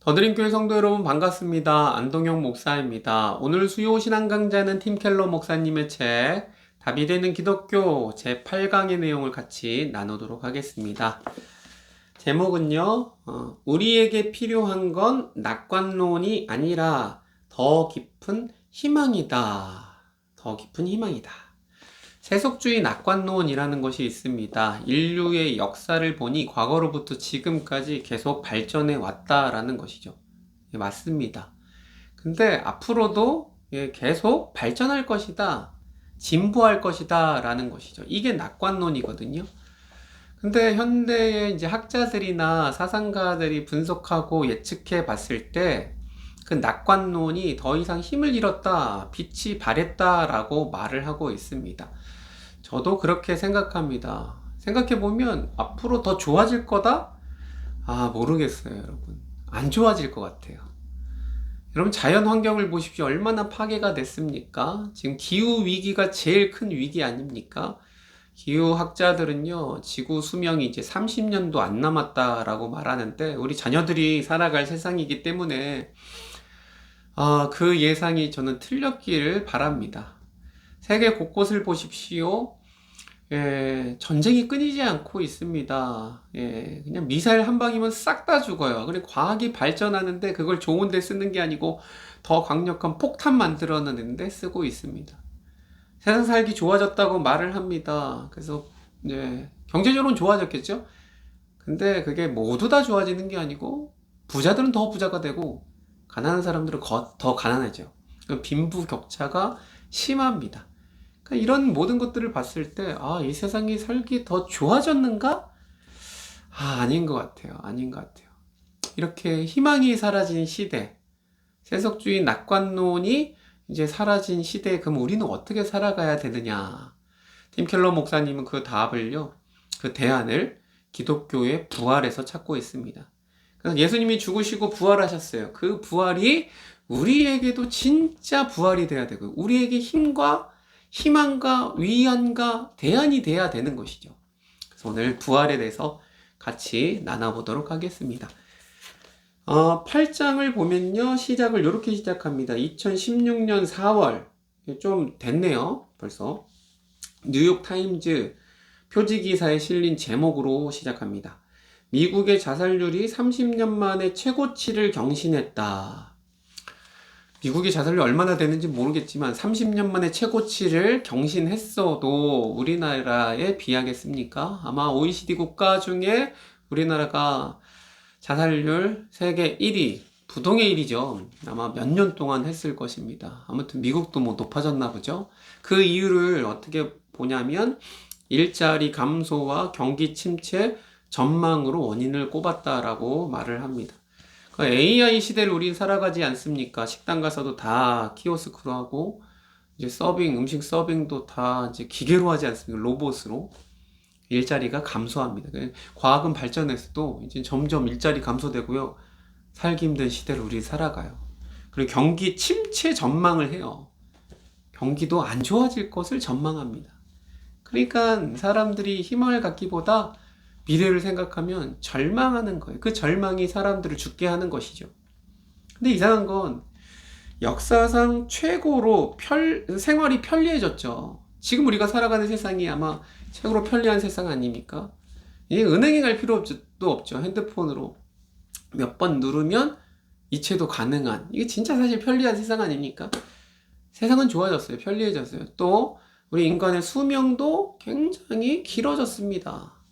더드림교회 성도 여러분 반갑습니다. 안동영 목사입니다. 오늘 수요 신앙 강좌는 팀 켈러 목사님의 책 답이 되는 기독교 제8강의 내용을 같이 나누도록 하겠습니다. 제목은요, 우리에게 필요한 건 낙관론이 아니라 더 깊은 희망이다. 더 깊은 희망이다. 세속주의 낙관론이라는 것이 있습니다. 인류의 역사를 보니 과거로부터 지금까지 계속 발전해 왔다라는 것이죠. 예, 맞습니다. 근데 앞으로도 계속 발전할 것이다, 진보할 것이다 라는 것이죠. 이게 낙관론이거든요. 근데 현대의 이제 학자들이나 사상가들이 분석하고 예측해 봤을 때 그 낙관론이 더 이상 힘을 잃었다, 빛이 바랬다라고 말을 하고 있습니다. 저도 그렇게 생각합니다. 생각해보면 앞으로 더 좋아질 거다? 모르겠어요, 여러분. 안 좋아질 것 같아요. 여러분, 자연 환경을 보십시오. 얼마나 파괴가 됐습니까? 지금 기후 위기가 제일 큰 위기 아닙니까? 기후학자들은요, 지구 수명이 이제 30년도 안 남았다라고 말하는데, 우리 자녀들이 살아갈 세상이기 때문에, 그 예상이 저는 틀렸기를 바랍니다. 세계 곳곳을 보십시오. 전쟁이 끊이지 않고 있습니다. 그냥 미사일 한 방이면 싹 다 죽어요. 그리고 과학이 발전하는데 그걸 좋은 데 쓰는 게 아니고 더 강력한 폭탄 만들어내는데 쓰고 있습니다. 세상 살기 좋아졌다고 말을 합니다. 그래서 경제적으로는 좋아졌겠죠? 근데 그게 모두 다 좋아지는 게 아니고 부자들은 더 부자가 되고 가난한 사람들은 더 가난해져. 빈부격차가 심합니다. 그러니까 이런 모든 것들을 봤을 때, 이 세상이 살기 더 좋아졌는가? 아닌 것 같아요. 아닌 것 같아요. 이렇게 희망이 사라진 시대, 세속주의 낙관론이 이제 사라진 시대에 그럼 우리는 어떻게 살아가야 되느냐? 팀 켈러 목사님은 그 답을요, 그 대안을 기독교의 부활에서 찾고 있습니다. 그래서 예수님이 죽으시고 부활하셨어요. 그 부활이 우리에게도 진짜 부활이 돼야 되고, 우리에게 힘과 희망과 위안과 대안이 돼야 되는 것이죠. 그래서 오늘 부활에 대해서 같이 나눠보도록 하겠습니다. 8장을 보면요, 시작을 이렇게 시작합니다. 2016년 4월, 좀 됐네요, 벌써. 뉴욕 타임즈 표지기사에 실린 제목으로 시작합니다. 미국의 자살률이 30년 만에 최고치를 경신했다. 미국의 자살률이 얼마나 되는지 모르겠지만 30년 만에 최고치를 경신했어도 우리나라에 비하겠습니까? 아마 OECD 국가 중에 우리나라가 자살률 세계 1위, 부동의 1위죠. 아마 몇 년 동안 했을 것입니다. 아무튼 미국도 뭐 높아졌나 보죠. 그 이유를 어떻게 보냐면 일자리 감소와 경기 침체 전망으로 원인을 꼽았다라고 말을 합니다. AI 시대를 우리 살아가지 않습니까? 식당 가서도 다 키오스크로 하고, 이제 음식 서빙도 다 이제 기계로 하지 않습니까? 로봇으로. 일자리가 감소합니다. 과학은 발전했어도 이제 점점 일자리 감소되고요. 살기 힘든 시대를 우리 살아가요. 그리고 경기 침체 전망을 해요. 경기도 안 좋아질 것을 전망합니다. 그러니까 사람들이 희망을 갖기보다 미래를 생각하면 절망하는 거예요. 그 절망이 사람들을 죽게 하는 것이죠. 근데 이상한 건 역사상 최고로 생활이 편리해졌죠. 지금 우리가 살아가는 세상이 아마 최고로 편리한 세상 아닙니까? 이제 은행에 갈 필요도 없죠. 핸드폰으로 몇 번 누르면 이체도 가능한, 이게 진짜 사실 편리한 세상 아닙니까? 세상은 좋아졌어요. 편리해졌어요. 또 우리 인간의 수명도 굉장히 길어졌습니다.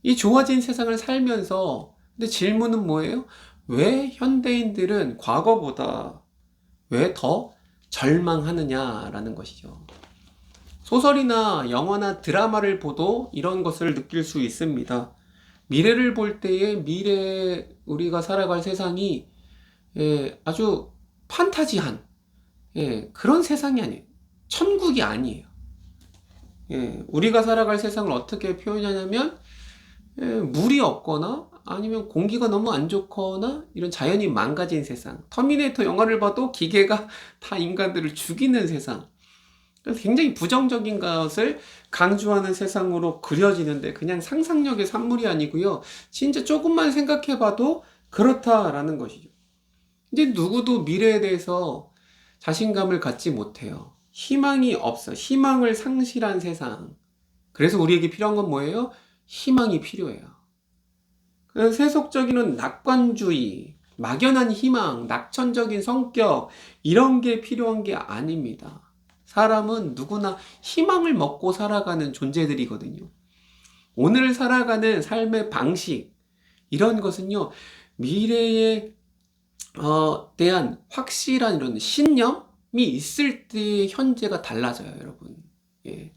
이 좋아진 세상을 살면서, 근데 질문은 뭐예요? 왜 현대인들은 과거보다 왜 더 절망하느냐라는 것이죠. 소설이나 영화나 드라마를 보도 이런 것을 느낄 수 있습니다. 미래를 볼 때에 우리가 살아갈 세상이 아주 판타지한 그런 세상이 아니에요. 천국이 아니에요. 우리가 살아갈 세상을 어떻게 표현하냐면 물이 없거나 아니면 공기가 너무 안 좋거나 이런 자연이 망가진 세상. 터미네이터 영화를 봐도 기계가 다 인간들을 죽이는 세상. 그래서 굉장히 부정적인 것을 강조하는 세상으로 그려지는데 그냥 상상력의 산물이 아니고요. 진짜 조금만 생각해봐도 그렇다라는 것이죠. 이제 누구도 미래에 대해서 자신감을 갖지 못해요. 희망이 없어. 희망을 상실한 세상. 그래서 우리에게 필요한 건 뭐예요? 희망이 필요해요. 그래서 세속적인 낙관주의, 막연한 희망, 낙천적인 성격, 이런 게 필요한 게 아닙니다. 사람은 누구나 희망을 먹고 살아가는 존재들이거든요. 오늘 살아가는 삶의 방식, 이런 것은요, 미래에 대한 확실한 이런 신념이 있을 때 현재가 달라져요, 여러분. 예.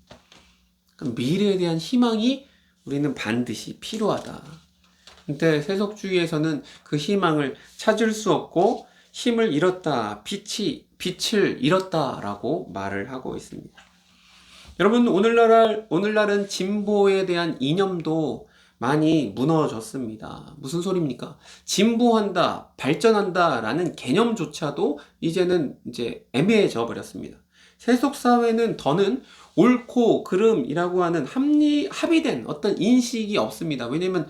그럼 미래에 대한 희망이 우리는 반드시 필요하다. 근데 세속주의에서는 그 희망을 찾을 수 없고 힘을 잃었다, 빛을 잃었다라고 말을 하고 있습니다. 여러분, 오늘날은 진보에 대한 이념도 많이 무너졌습니다. 무슨 소리입니까? 진보한다, 발전한다 라는 개념조차도 이제는 이제 애매해져 버렸습니다. 세속사회는 더는 옳고 그름이라고 하는 합의된 어떤 인식이 없습니다. 왜냐면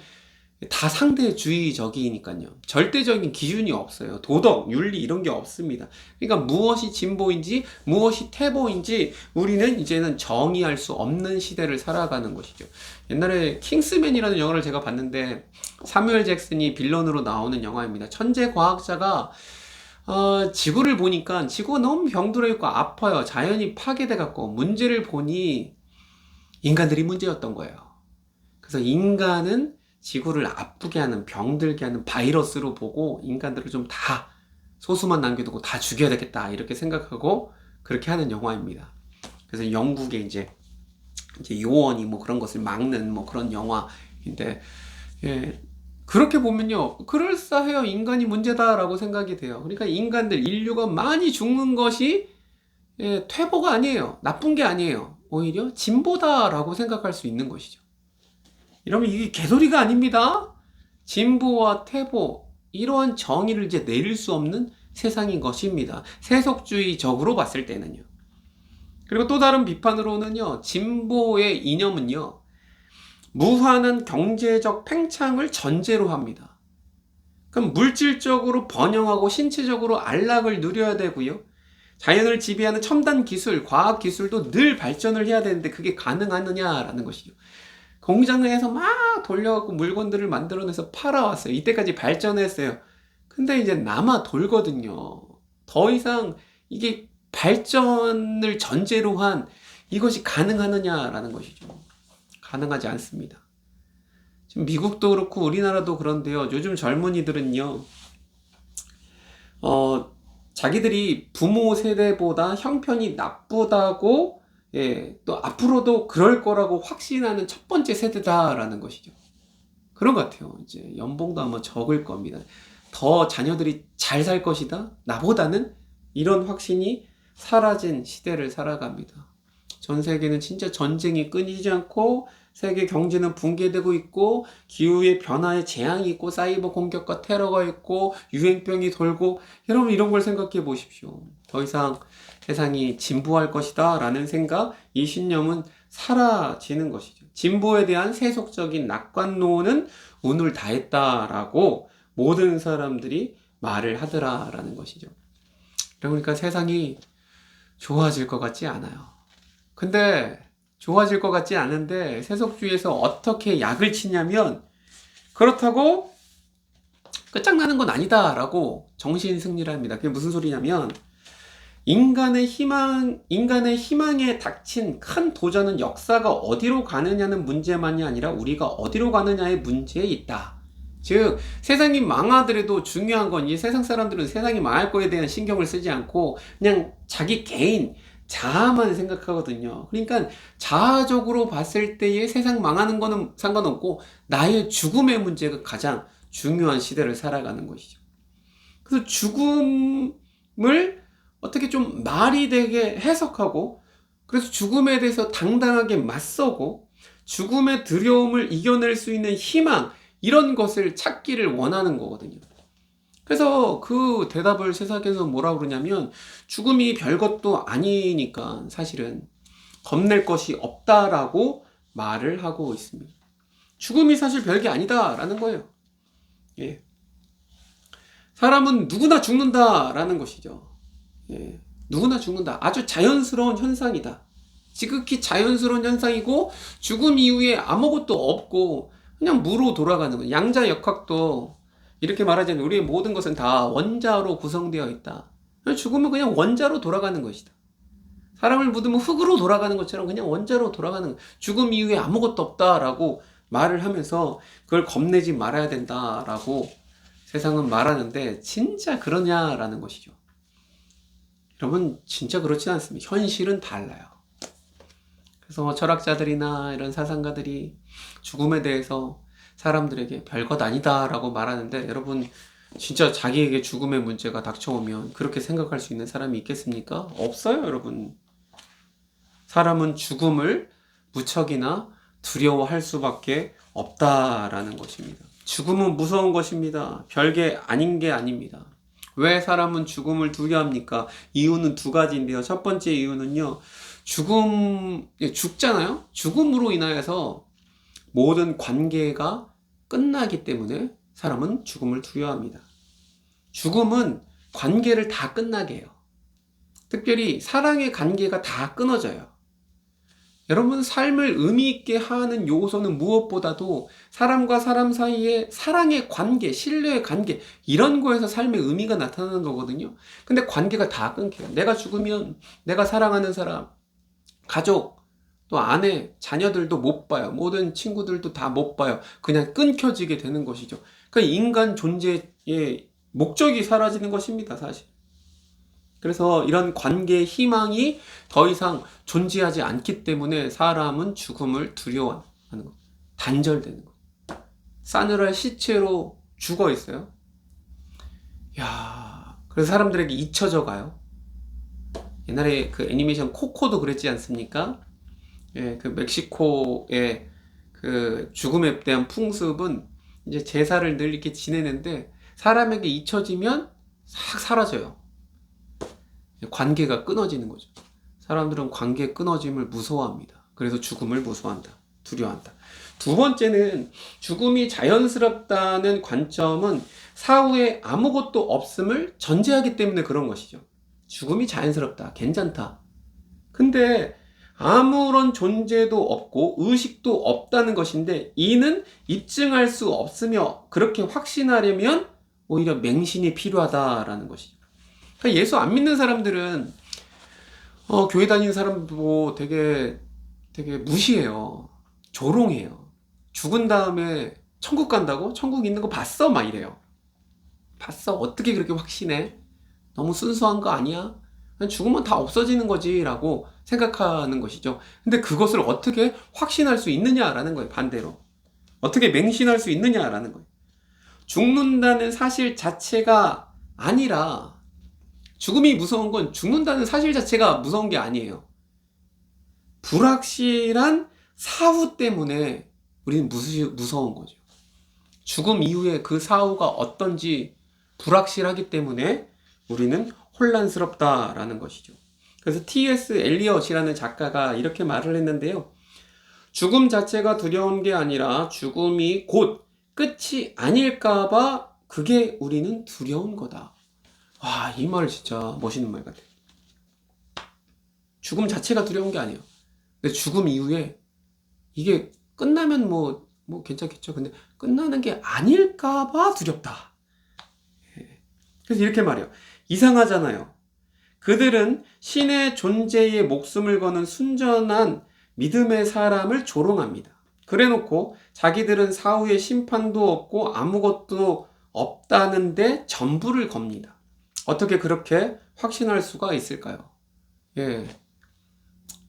다 상대주의적이니까요. 절대적인 기준이 없어요. 도덕, 윤리 이런 게 없습니다. 그러니까 무엇이 진보인지 무엇이 퇴보인지 우리는 이제는 정의할 수 없는 시대를 살아가는 것이죠. 옛날에 킹스맨이라는 영화를 제가 봤는데 사뮤엘 잭슨이 빌런으로 나오는 영화입니다. 천재 과학자가 지구를 보니까 지구가 너무 병들어 있고 아파요. 자연이 파괴돼 갖고 문제를 보니 인간들이 문제였던 거예요. 그래서 인간은 지구를 아프게 하는, 병들게 하는 바이러스로 보고 인간들을 좀 다 소수만 남겨두고 다 죽여야 되겠다 이렇게 생각하고 그렇게 하는 영화입니다. 그래서 영국의 이제 요원이 뭐 그런 것을 막는 뭐 그런 영화인데, 예, 그렇게 보면요, 그럴싸해요. 인간이 문제다라고 생각이 돼요. 그러니까 인류가 많이 죽는 것이 퇴보가 아니에요. 나쁜 게 아니에요. 오히려 진보다라고 생각할 수 있는 것이죠. 이러면 이게 개소리가 아닙니다. 진보와 퇴보, 이러한 정의를 이제 내릴 수 없는 세상인 것입니다. 세속주의적으로 봤을 때는요. 그리고 또 다른 비판으로는요, 진보의 이념은요, 무한한 경제적 팽창을 전제로 합니다. 그럼 물질적으로 번영하고 신체적으로 안락을 누려야 되고요. 자연을 지배하는 첨단 기술, 과학 기술도 늘 발전을 해야 되는데 그게 가능하느냐라는 것이죠. 공장에서 막 돌려갖고 물건들을 만들어내서 팔아왔어요. 이때까지 발전했어요. 근데 이제 남아 돌거든요. 더 이상 이게 발전을 전제로 한 이것이 가능하느냐라는 것이죠. 가능하지 않습니다. 지금 미국도 그렇고 우리나라도 그런데요. 요즘 젊은이들은요, 자기들이 부모 세대보다 형편이 나쁘다고, 예, 또 앞으로도 그럴 거라고 확신하는 첫 번째 세대다라는 것이죠. 그런 것 같아요. 이제 연봉도 아마 적을 겁니다. 더 자녀들이 잘 살 것이다. 나보다는 이런 확신이 사라진 시대를 살아갑니다. 전 세계는 진짜 전쟁이 끊이지 않고 세계 경제는 붕괴되고 있고 기후의 변화에 재앙이 있고 사이버 공격과 테러가 있고 유행병이 돌고, 여러분 이런 걸 생각해 보십시오. 더 이상 세상이 진보할 것이다 라는 생각, 이 신념은 사라지는 것이죠. 진보에 대한 세속적인 낙관론은 운을 다했다라고 모든 사람들이 말을 하더라라는 것이죠. 그러니까 세상이 좋아질 것 같지 않아요. 근데 좋아질 것 같지 않은데 세속주의에서 어떻게 약을 치냐면, 그렇다고 끝장나는 건 아니다라고 정신승리를 합니다. 그게 무슨 소리냐면, 인간의 희망에 닥친 큰 도전은 역사가 어디로 가느냐는 문제만이 아니라 우리가 어디로 가느냐의 문제에 있다. 즉, 세상이 망하더라도 중요한 건 이 세상 사람들은 세상이 망할 거에 대한 신경을 쓰지 않고 그냥 자기 개인 자아만 생각하거든요. 그러니까 자아적으로 봤을 때의 세상 망하는 거는 상관없고 나의 죽음의 문제가 가장 중요한 시대를 살아가는 것이죠. 그래서 죽음을 어떻게 좀 말이 되게 해석하고, 그래서 죽음에 대해서 당당하게 맞서고 죽음의 두려움을 이겨낼 수 있는 희망, 이런 것을 찾기를 원하는 거거든요. 그래서 그 대답을 세상에서 뭐라 그러냐면, 죽음이 별것도 아니니까 사실은 겁낼 것이 없다라고 말을 하고 있습니다. 죽음이 사실 별게 아니다라는 거예요. 예. 사람은 누구나 죽는다라는 것이죠. 예, 누구나 죽는다. 아주 자연스러운 현상이다. 지극히 자연스러운 현상이고 죽음 이후에 아무것도 없고 그냥 무로 돌아가는 거예요. 양자역학도 이렇게 말하자면 우리의 모든 것은 다 원자로 구성되어 있다. 죽으면 그냥 원자로 돌아가는 것이다. 사람을 묻으면 흙으로 돌아가는 것처럼 그냥 원자로 돌아가는 거예요. 죽음 이후에 아무것도 없다라고 말을 하면서 그걸 겁내지 말아야 된다라고 세상은 말하는데 진짜 그러냐라는 것이죠. 여러분 진짜 그렇지 않습니다. 현실은 달라요. 그래서 철학자들이나 이런 사상가들이 죽음에 대해서 사람들에게 별것 아니다라고 말하는데 여러분 진짜 자기에게 죽음의 문제가 닥쳐오면 그렇게 생각할 수 있는 사람이 있겠습니까? 없어요, 여러분. 사람은 죽음을 무척이나 두려워할 수밖에 없다라는 것입니다. 죽음은 무서운 것입니다. 별게 아닌 게 아닙니다. 왜 사람은 죽음을 두려워합니까? 이유는 두 가지인데요. 첫 번째 이유는요. 죽잖아요? 죽음으로 인하여서 모든 관계가 끝나기 때문에 사람은 죽음을 두려워합니다. 죽음은 관계를 다 끝나게 해요. 특별히 사랑의 관계가 다 끊어져요. 여러분 삶을 의미 있게 하는 요소는 무엇보다도 사람과 사람 사이의 사랑의 관계, 신뢰의 관계 이런 거에서 삶의 의미가 나타나는 거거든요. 근데 관계가 다 끊겨요. 내가 죽으면 내가 사랑하는 사람, 가족, 또 아내, 자녀들도 못 봐요. 모든 친구들도 다 못 봐요. 그냥 끊겨지게 되는 것이죠. 그러니까 인간 존재의 목적이 사라지는 것입니다, 사실. 그래서 이런 관계의 희망이 더 이상 존재하지 않기 때문에 사람은 죽음을 두려워하는 것. 단절되는 것. 싸늘한 시체로 죽어 있어요. 야, 그래서 사람들에게 잊혀져 가요. 옛날에 그 애니메이션 코코도 그랬지 않습니까? 예, 그 멕시코의 그 죽음에 대한 풍습은 이제 제사를 늘 이렇게 지내는데 사람에게 잊혀지면 싹 사라져요. 관계가 끊어지는 거죠. 사람들은 관계 끊어짐을 무서워합니다. 그래서 죽음을 무서워한다. 두려워한다. 두 번째는 죽음이 자연스럽다는 관점은 사후에 아무것도 없음을 전제하기 때문에 그런 것이죠. 죽음이 자연스럽다. 괜찮다. 근데 아무런 존재도 없고 의식도 없다는 것인데 이는 입증할 수 없으며 그렇게 확신하려면 오히려 맹신이 필요하다라는 것이죠. 그러니까 예수 안 믿는 사람들은 교회 다니는 사람 보고 되게 무시해요. 조롱해요. 죽은 다음에 천국 간다고? 천국 있는 거 봤어? 막 이래요. 봤어? 어떻게 그렇게 확신해? 너무 순수한 거 아니야? 그냥 죽으면 다 없어지는 거지 라고 생각하는 것이죠. 근데 그것을 어떻게 확신할 수 있느냐라는 거예요. 반대로. 어떻게 맹신할 수 있느냐라는 거예요. 죽는다는 사실 자체가 아니라 죽음이 무서운 건 죽는다는 사실 자체가 무서운 게 아니에요. 불확실한 사후 때문에 우리는 무서운 거죠. 죽음 이후에 그 사후가 어떤지 불확실하기 때문에 우리는 혼란스럽다라는 것이죠. 그래서 T.S. 엘리엇이라는 작가가 이렇게 말을 했는데요. 죽음 자체가 두려운 게 아니라 죽음이 곧 끝이 아닐까봐 그게 우리는 두려운 거다. 와, 이 말 진짜 멋있는 말 같아요. 죽음 자체가 두려운 게 아니에요. 근데 죽음 이후에 이게 끝나면 뭐 괜찮겠죠. 근데 끝나는 게 아닐까봐 두렵다. 그래서 이렇게 말해요. 이상하잖아요. 그들은 신의 존재에 목숨을 거는 순전한 믿음의 사람을 조롱합니다. 그래놓고 자기들은 사후에 심판도 없고 아무것도 없다는데 전부를 겁니다. 어떻게 그렇게 확신할 수가 있을까요? 예,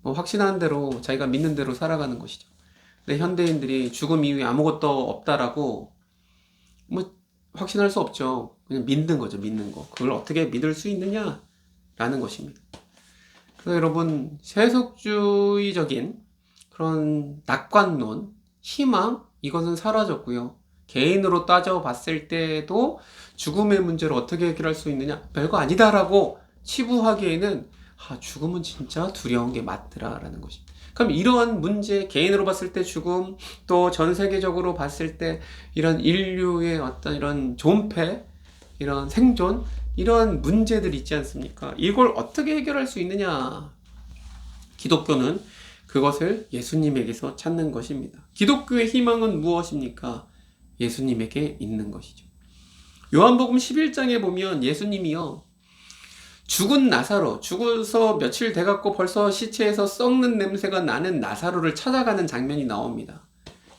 확신하는 대로 자기가 믿는 대로 살아가는 것이죠. 근데 현대인들이 죽음 이후에 아무것도 없다라고 확신할 수 없죠. 그냥 믿는 거죠. 믿는 거. 그걸 어떻게 믿을 수 있느냐라는 것입니다. 그래서 여러분 세속주의적인 그런 낙관론, 희망 이것은 사라졌고요. 개인으로 따져봤을 때도 죽음의 문제를 어떻게 해결할 수 있느냐? 별거 아니다라고 치부하기에는 죽음은 진짜 두려운 게 맞더라라는 것입니다. 그럼 이러한 문제, 개인으로 봤을 때 죽음, 또 전 세계적으로 봤을 때 이런 인류의 어떤 이런 존폐, 이런 생존, 이런 문제들 있지 않습니까? 이걸 어떻게 해결할 수 있느냐? 기독교는 그것을 예수님에게서 찾는 것입니다. 기독교의 희망은 무엇입니까? 예수님에게 있는 것이죠. 요한복음 11장에 보면 예수님이요, 죽은 나사로, 죽어서 며칠 돼갖고 벌써 시체에서 썩는 냄새가 나는 나사로를 찾아가는 장면이 나옵니다.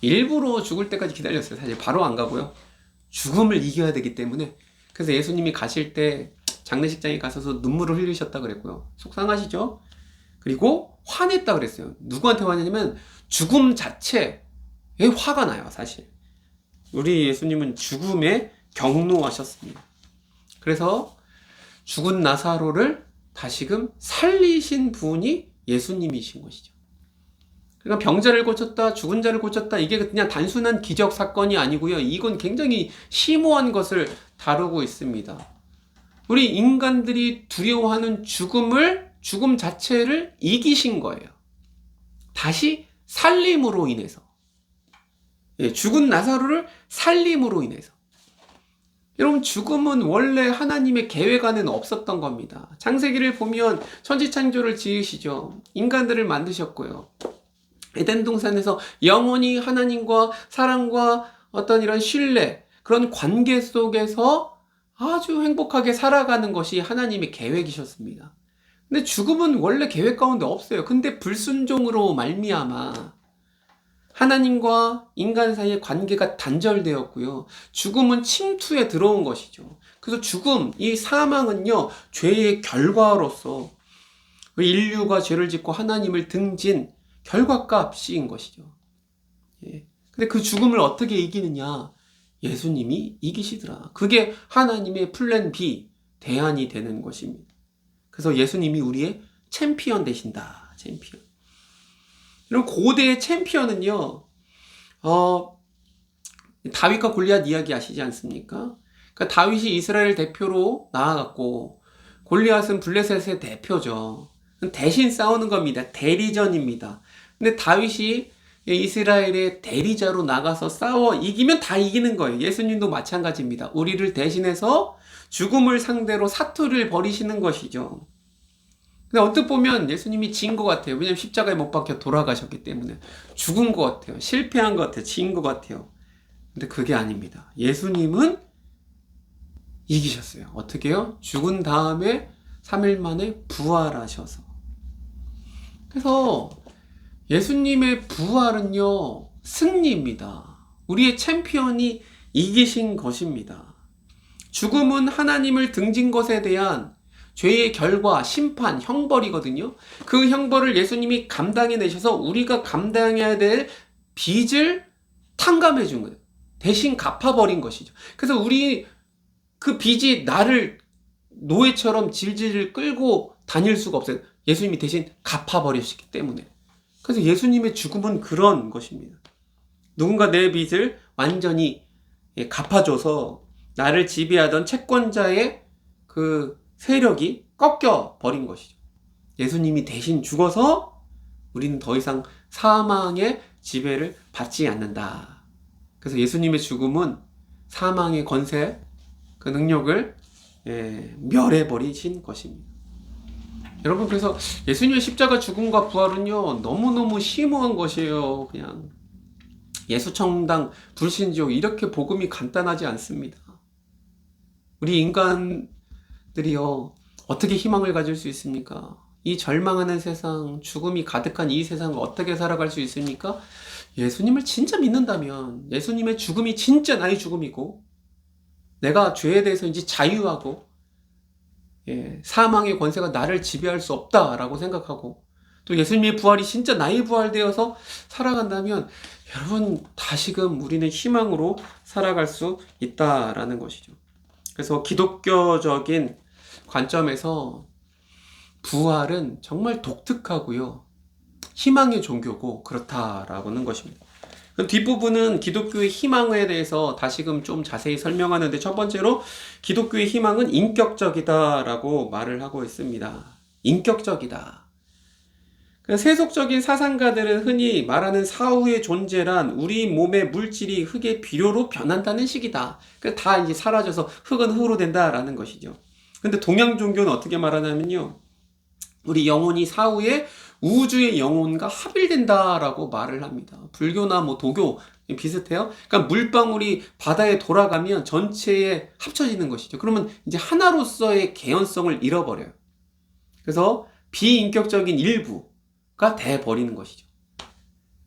일부러 죽을 때까지 기다렸어요. 사실 바로 안 가고요. 죽음을 이겨야 되기 때문에. 그래서 예수님이 가실 때 장례식장에 가셔서 눈물을 흘리셨다 그랬고요. 속상하시죠? 그리고 화냈다 그랬어요. 누구한테 화내냐면 죽음 자체에 화가 나요, 사실. 우리 예수님은 죽음에 경노하셨습니다. 그래서 죽은 나사로를 다시금 살리신 분이 예수님이신 것이죠. 그러니까 병자를 고쳤다, 죽은 자를 고쳤다, 이게 그냥 단순한 기적 사건이 아니고요. 이건 굉장히 심오한 것을 다루고 있습니다. 우리 인간들이 두려워하는 죽음 자체를 이기신 거예요. 다시 살림으로 인해서. 죽은 나사로를 살림으로 인해서. 여러분, 죽음은 원래 하나님의 계획 안에는 없었던 겁니다. 창세기를 보면 천지창조를 지으시죠. 인간들을 만드셨고요. 에덴 동산에서 영원히 하나님과 사랑과 어떤 이런 신뢰, 그런 관계 속에서 아주 행복하게 살아가는 것이 하나님의 계획이셨습니다. 근데 죽음은 원래 계획 가운데 없어요. 근데 불순종으로 말미암아 하나님과 인간 사이의 관계가 단절되었고요. 죽음은 침투에 들어온 것이죠. 그래서 죽음, 이 사망은요, 죄의 결과로서 인류가 죄를 짓고 하나님을 등진 결과값인 것이죠. 근데 그 죽음을 어떻게 이기느냐? 예수님이 이기시더라. 그게 하나님의 플랜 B, 대안이 되는 것입니다. 그래서 예수님이 우리의 챔피언 되신다. 챔피언. 이런 고대의 챔피언은요, 다윗과 골리앗 이야기 아시지 않습니까? 그러니까 다윗이 이스라엘 대표로 나아갔고, 골리앗은 블레셋의 대표죠. 대신 싸우는 겁니다. 대리전입니다. 근데 다윗이 이스라엘의 대리자로 나가서 싸워 이기면 다 이기는 거예요. 예수님도 마찬가지입니다. 우리를 대신해서 죽음을 상대로 사투를 벌이시는 것이죠. 근데 언뜻 보면 예수님이 진 것 같아요. 왜냐면 십자가에 못 박혀 돌아가셨기 때문에. 죽은 것 같아요. 실패한 것 같아요. 진 것 같아요. 근데 그게 아닙니다. 예수님은 이기셨어요. 어떻게요? 죽은 다음에 3일 만에 부활하셔서. 그래서 예수님의 부활은요, 승리입니다. 우리의 챔피언이 이기신 것입니다. 죽음은 하나님을 등진 것에 대한 죄의 결과, 심판, 형벌이거든요. 그 형벌을 예수님이 감당해내셔서 우리가 감당해야 될 빚을 탕감해 준 거예요. 대신 갚아버린 것이죠. 그래서 우리 그 빚이 나를 노예처럼 질질 끌고 다닐 수가 없어요. 예수님이 대신 갚아버리셨기 때문에. 그래서 예수님의 죽음은 그런 것입니다. 누군가 내 빚을 완전히 갚아줘서 나를 지배하던 채권자의 그 세력이 꺾여 버린 것이죠. 예수님이 대신 죽어서 우리는 더 이상 사망의 지배를 받지 않는다. 그래서 예수님의 죽음은 사망의 권세, 그 능력을 멸해버리신 것입니다. 여러분, 그래서 예수님의 십자가 죽음과 부활은요, 너무너무 심오한 것이에요. 그냥 예수천당 불신지옥, 이렇게 복음이 간단하지 않습니다. 우리 인간들이요, 어떻게 희망을 가질 수 있습니까? 이 절망하는 세상, 죽음이 가득한 이 세상을 어떻게 살아갈 수 있습니까? 예수님을 진짜 믿는다면, 예수님의 죽음이 진짜 나의 죽음이고, 내가 죄에 대해서 이제 자유하고, 사망의 권세가 나를 지배할 수 없다라고 생각하고, 또 예수님의 부활이 진짜 나의 부활되어서 살아간다면, 여러분, 다시금 우리는 희망으로 살아갈 수 있다라는 것이죠. 그래서 기독교적인 관점에서 부활은 정말 독특하고요, 희망의 종교고 그렇다라고 하는 것입니다. 뒷부분은 기독교의 희망에 대해서 다시금 좀 자세히 설명하는데, 첫 번째로 기독교의 희망은 인격적이다라고 말을 하고 있습니다. 인격적이다. 세속적인 사상가들은 흔히 말하는 사후의 존재란 우리 몸의 물질이 흙의 비료로 변한다는 식이다. 다 이제 사라져서 흙은 흙으로 된다라는 것이죠. 근데 동양 종교는 어떻게 말하냐면요. 우리 영혼이 사후에 우주의 영혼과 합일된다라고 말을 합니다. 불교나 뭐 도교 비슷해요. 그러니까 물방울이 바다에 돌아가면 전체에 합쳐지는 것이죠. 그러면 이제 하나로서의 개연성을 잃어버려요. 그래서 비인격적인 일부가 돼버리는 것이죠.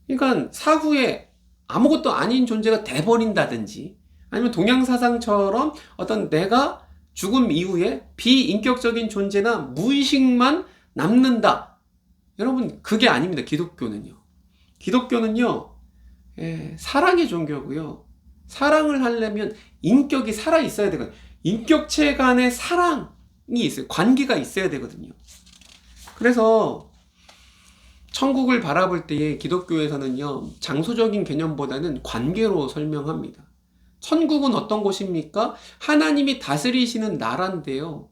그러니까 사후에 아무것도 아닌 존재가 돼버린다든지 아니면 동양사상처럼 어떤 내가 죽음 이후에 비인격적인 존재나 무의식만 남는다. 여러분, 그게 아닙니다. 기독교는요. 기독교는요, 사랑의 종교고요. 사랑을 하려면 인격이 살아있어야 되거든요. 인격체 간의 사랑이 있어요. 관계가 있어야 되거든요. 그래서 천국을 바라볼 때에 기독교에서는요, 장소적인 개념보다는 관계로 설명합니다. 천국은 어떤 곳입니까? 하나님이 다스리시는 나라인데요.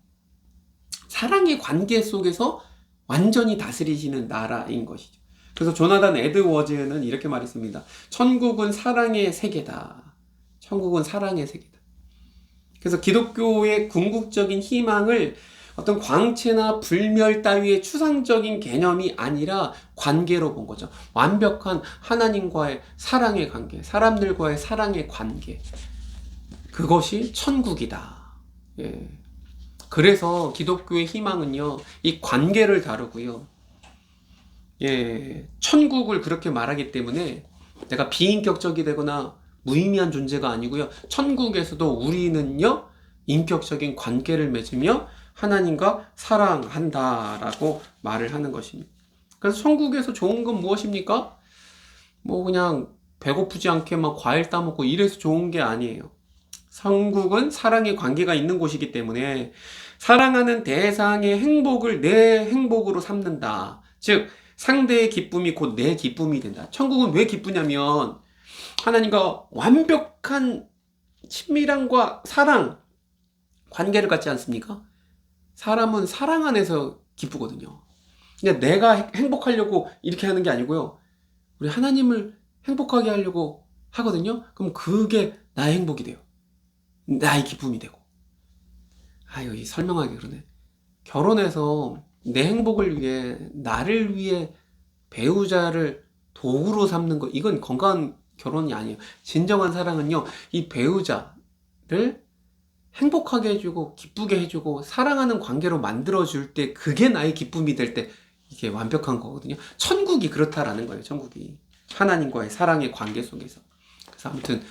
사랑의 관계 속에서 완전히 다스리시는 나라인 것이죠. 그래서 조나단 에드워즈는 이렇게 말했습니다. 천국은 사랑의 세계다. 천국은 사랑의 세계다. 그래서 기독교의 궁극적인 희망을 어떤 광채나 불멸 따위의 추상적인 개념이 아니라 관계로 본 거죠. 완벽한 하나님과의 사랑의 관계, 사람들과의 사랑의 관계. 그것이 천국이다. 예. 그래서 기독교의 희망은요, 이 관계를 다루고요. 예, 천국을 그렇게 말하기 때문에 내가 비인격적이 되거나 무의미한 존재가 아니고요. 천국에서도 우리는요, 인격적인 관계를 맺으며 하나님과 사랑한다라고 말을 하는 것입니다. 그래서 천국에서 좋은 건 무엇입니까? 뭐 그냥 배고프지 않게 막 과일 따먹고 이래서 좋은 게 아니에요. 천국은 사랑의 관계가 있는 곳이기 때문에 사랑하는 대상의 행복을 내 행복으로 삼는다. 즉 상대의 기쁨이 곧 내 기쁨이 된다. 천국은 왜 기쁘냐면 하나님과 완벽한 친밀함과 사랑, 관계를 갖지 않습니까? 사람은 사랑 안에서 기쁘거든요. 그냥 내가 행복하려고 이렇게 하는 게 아니고요. 우리 하나님을 행복하게 하려고 하거든요. 그럼 그게 나의 행복이 돼요. 나의 기쁨이 되고. 아유, 이 설명하기 그러네. 결혼해서 내 행복을 위해, 나를 위해 배우자를 도구로 삼는 거, 이건 건강한 결혼이 아니에요. 진정한 사랑은요, 이 배우자를 행복하게 해주고, 기쁘게 해주고, 사랑하는 관계로 만들어줄 때, 그게 나의 기쁨이 될 때, 이게 완벽한 거거든요. 천국이 그렇다라는 거예요, 천국이. 하나님과의 사랑의 관계 속에서. 그래서 아무튼,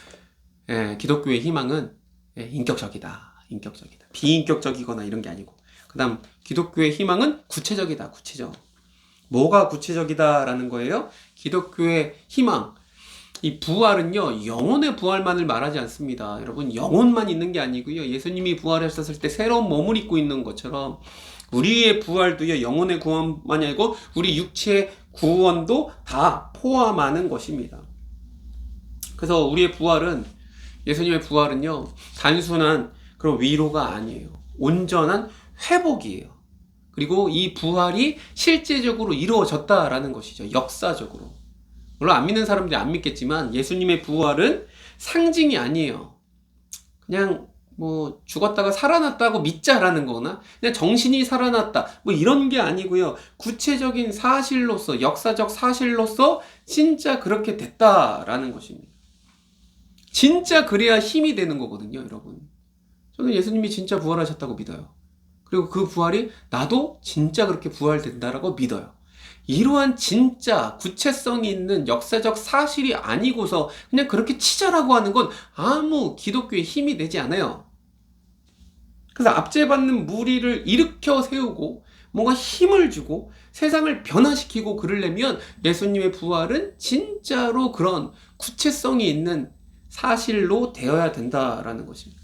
기독교의 희망은 인격적이다. 인격적이다. 비인격적이거나 이런 게 아니고. 그 다음, 기독교의 희망은 구체적이다. 구체적. 뭐가 구체적이다라는 거예요? 기독교의 희망. 이 부활은요, 영혼의 부활만을 말하지 않습니다. 여러분, 영혼만 있는 게 아니고요. 예수님이 부활하셨을 때 새로운 몸을 입고 있는 것처럼 우리의 부활도요, 영혼의 구원만이 아니고 우리 육체의 구원도 다 포함하는 것입니다. 그래서 우리의 부활은, 예수님의 부활은요, 단순한 그런 위로가 아니에요. 온전한 회복이에요. 그리고 이 부활이 실제적으로 이루어졌다라는 것이죠. 역사적으로. 물론 안 믿는 사람들이 안 믿겠지만 예수님의 부활은 상징이 아니에요. 그냥 뭐 죽었다가 살아났다고 믿자라는 거나 그냥 정신이 살아났다 뭐 이런 게 아니고요. 구체적인 사실로서, 역사적 사실로서 진짜 그렇게 됐다라는 것입니다. 진짜 그래야 힘이 되는 거거든요, 여러분. 저는 예수님이 진짜 부활하셨다고 믿어요. 그리고 그 부활이 나도 진짜 그렇게 부활된다라고 믿어요. 이러한 진짜 구체성이 있는 역사적 사실이 아니고서 그냥 그렇게 치자라고 하는 건 아무 기독교의 힘이 되지 않아요. 그래서 압제받는 무리를 일으켜 세우고 뭔가 힘을 주고 세상을 변화시키고 그러려면 예수님의 부활은 진짜로 그런 구체성이 있는 사실로 되어야 된다라는 것입니다.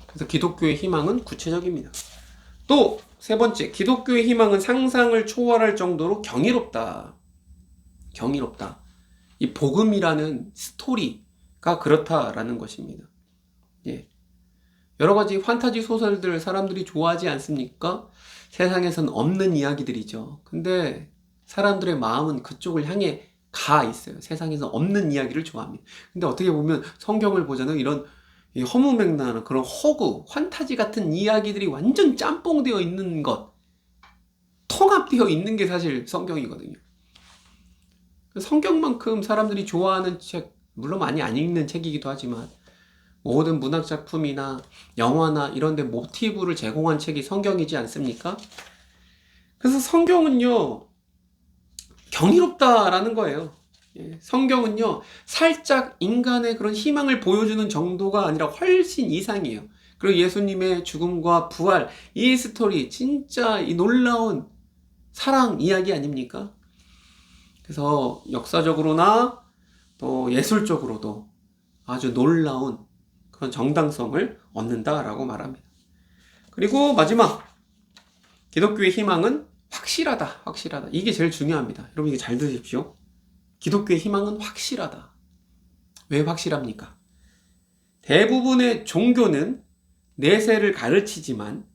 그래서 기독교의 희망은 구체적입니다. 또 세 번째, 기독교의 희망은 상상을 초월할 정도로 경이롭다. 경이롭다. 이 복음이라는 스토리가 그렇다라는 것입니다. 예. 여러 가지 판타지 소설들 사람들이 좋아하지 않습니까? 세상에선 없는 이야기들이죠. 근데 사람들의 마음은 그쪽을 향해 가 있어요. 세상에서 없는 이야기를 좋아합니다. 근데 어떻게 보면 성경을 보자는 이런 이 허무맹랑한 그런 허구, 환타지 같은 이야기들이 완전 짬뽕되어 있는 것, 통합되어 있는 게 사실 성경이거든요. 성경만큼 사람들이 좋아하는 책, 물론 많이 안 읽는 책이기도 하지만 모든 문학작품이나 영화나 이런 데 모티브를 제공한 책이 성경이지 않습니까? 그래서 성경은요, 경이롭다라는 거예요. 성경은요, 살짝 인간의 그런 희망을 보여주는 정도가 아니라 훨씬 이상이에요. 그리고 예수님의 죽음과 부활, 이 스토리, 진짜 이 놀라운 사랑 이야기 아닙니까? 그래서 역사적으로나 또 예술적으로도 아주 놀라운 그런 정당성을 얻는다라고 말합니다. 그리고 마지막, 기독교의 희망은 확실하다, 확실하다. 이게 제일 중요합니다. 여러분 이게 잘 들으십시오. 기독교의 희망은 확실하다. 왜 확실합니까? 대부분의 종교는 내세를 가르치지만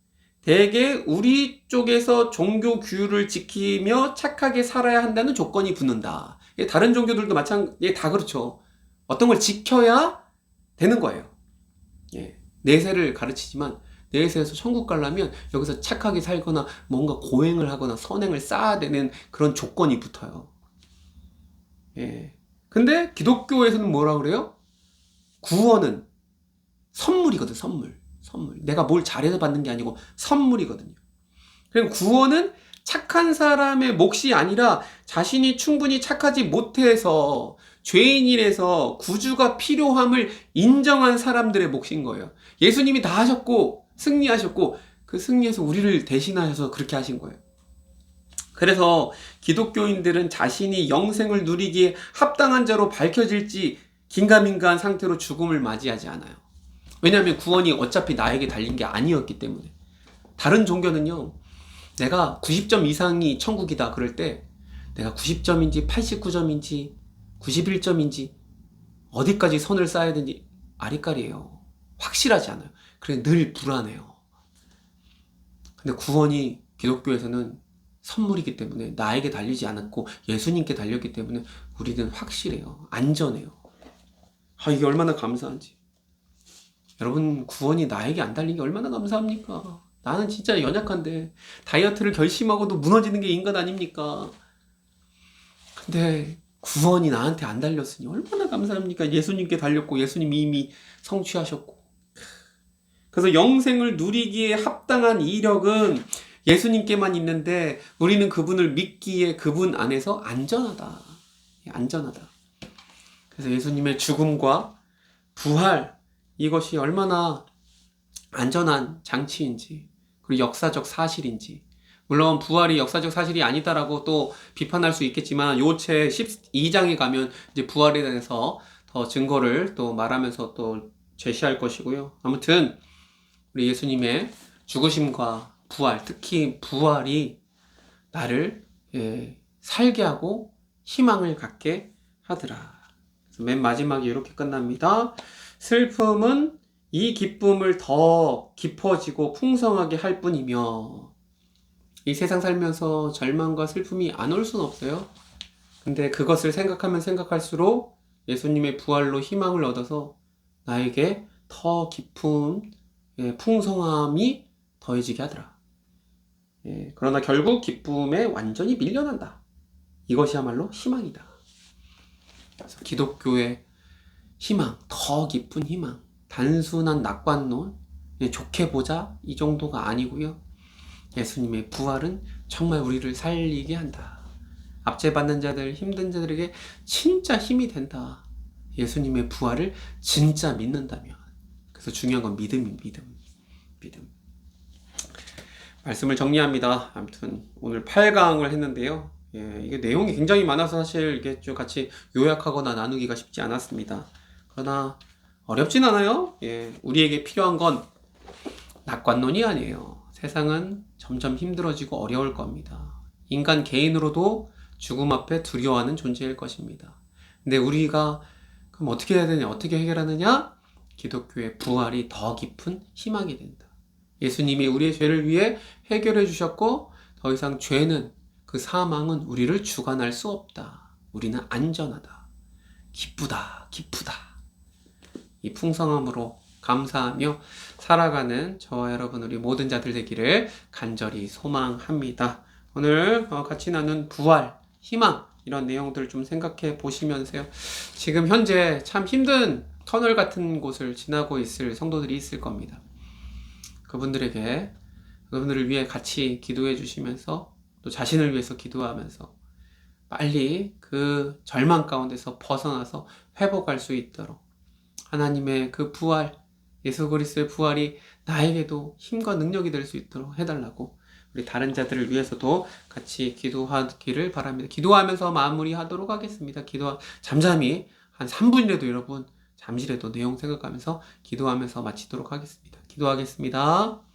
대개 우리 쪽에서 종교 규율을 지키며 착하게 살아야 한다는 조건이 붙는다. 다른 종교들도 마찬가지, 다 그렇죠. 어떤 걸 지켜야 되는 거예요. 내세를 가르치지만 내세에서 천국 가려면 여기서 착하게 살거나 뭔가 고행을 하거나 선행을 쌓아야 되는 그런 조건이 붙어요. 근데 기독교에서는 뭐라 그래요? 구원은 선물이거든, 선물. 내가 뭘 잘해서 받는 게 아니고 선물이거든요. 그리고 구원은 착한 사람의 몫이 아니라 자신이 충분히 착하지 못해서 죄인이라서 구주가 필요함을 인정한 사람들의 몫인 거예요. 예수님이 다 하셨고 승리하셨고 그 승리에서 우리를 대신하셔서 그렇게 하신 거예요. 그래서 기독교인들은 자신이 영생을 누리기에 합당한 자로 밝혀질지 긴가민가한 상태로 죽음을 맞이하지 않아요. 왜냐하면 구원이 어차피 나에게 달린 게 아니었기 때문에. 다른 종교는요, 내가 90점 이상이 천국이다 그럴 때 내가 90점인지 89점인지 91점인지 어디까지 선을 쌓아야 되는지 아리까리예요. 확실하지 않아요. 그래 늘 불안해요. 근데 구원이 기독교에서는 선물이기 때문에 나에게 달리지 않았고 예수님께 달렸기 때문에 우리는 확실해요. 안전해요. 이게 얼마나 감사한지. 여러분, 구원이 나에게 안 달린 게 얼마나 감사합니까? 나는 진짜 연약한데 다이어트를 결심하고도 무너지는 게 인간 아닙니까? 근데 구원이 나한테 안 달렸으니 얼마나 감사합니까? 예수님께 달렸고 예수님이 이미 성취하셨고. 그래서 영생을 누리기에 합당한 이력은 예수님께만 있는데 우리는 그분을 믿기에 그분 안에서 안전하다. 안전하다. 그래서 예수님의 죽음과 부활, 이것이 얼마나 안전한 장치인지, 그리고 역사적 사실인지. 물론 부활이 역사적 사실이 아니다라고 또 비판할 수 있겠지만 요체 12장에 가면 이제 부활에 대해서 더 증거를 또 말하면서 또 제시할 것이고요. 아무튼 우리 예수님의 죽으심과 부활, 특히 부활이 나를 살게 하고 희망을 갖게 하더라. 그래서 맨 마지막에 이렇게 끝납니다. 슬픔은 이 기쁨을 더 깊어지고 풍성하게 할 뿐이며. 이 세상 살면서 절망과 슬픔이 안 올 수는 없어요. 근데 그것을 생각하면 생각할수록 예수님의 부활로 희망을 얻어서 나에게 더 깊은 풍성함이 더해지게 하더라. 그러나 결국 기쁨에 완전히 밀려난다. 이것이야말로 희망이다. 그래서 기독교의 희망, 더 깊은 희망, 단순한 낙관론, 좋게 보자 이 정도가 아니고요. 예수님의 부활은 정말 우리를 살리게 한다. 압제받는 자들, 힘든 자들에게 진짜 힘이 된다. 예수님의 부활을 진짜 믿는다면. 그래서 중요한 건 믿음. 말씀을 정리합니다. 아무튼 오늘 8강을 했는데요. 이게 내용이 굉장히 많아서 사실 이게 좀 같이 요약하거나 나누기가 쉽지 않았습니다. 그러나 어렵진 않아요. 우리에게 필요한 건 낙관론이 아니에요. 세상은 점점 힘들어지고 어려울 겁니다. 인간 개인으로도 죽음 앞에 두려워하는 존재일 것입니다. 근데 우리가 그럼 어떻게 해야 되냐? 어떻게 해결하느냐? 기독교의 부활이 더 깊은 희망이 된다. 예수님이 우리의 죄를 위해 해결해 주셨고 더 이상 죄는 그 사망은 우리를 주관할 수 없다. 우리는 안전하다. 기쁘다. 기쁘다. 이 풍성함으로 감사하며 살아가는 저와 여러분 우리 모든 자들 되기를 간절히 소망합니다. 오늘 같이 나눈 부활, 희망 이런 내용들을 좀 생각해 보시면서요. 지금 현재 참 힘든 터널 같은 곳을 지나고 있을 성도들이 있을 겁니다. 그분들을 위해 같이 기도해 주시면서 또 자신을 위해서 기도하면서 빨리 그 절망 가운데서 벗어나서 회복할 수 있도록 하나님의 그 부활, 예수 그리스도의 부활이 나에게도 힘과 능력이 될 수 있도록 해달라고 우리 다른 자들을 위해서도 같이 기도하기를 바랍니다. 기도하면서 마무리하도록 하겠습니다. 잠잠히 한 3분이라도 여러분 잠시라도 내용 생각하면서 기도하면서 마치도록 하겠습니다. 기도하겠습니다.